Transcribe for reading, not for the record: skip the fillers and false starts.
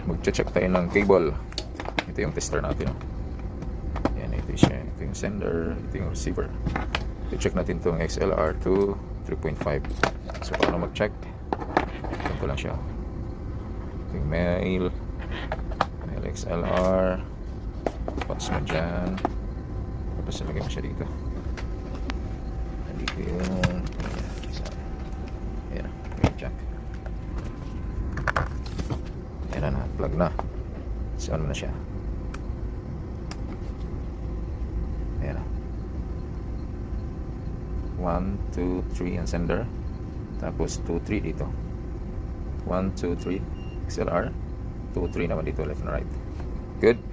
Mag-check tayo ng cable. Ito yung tester natin. Yan, ito siya. Ito yung sender, ito yung receiver. I-check natin itong XLR to 3.5. So, paano mag-check? Ito lang siya. Ito yung mail XLR. Pass mo dyan. Tapos nalagay mo siya dito. Nandito yung ayan, yung jack. Ayan na, plug na. So, ano na siya? Ayan na. 1, 2, 3 ang sender. Tapos 2, 3 dito. 1, 2, 3 XLR. 2, 3 naman dito, left and right. Good.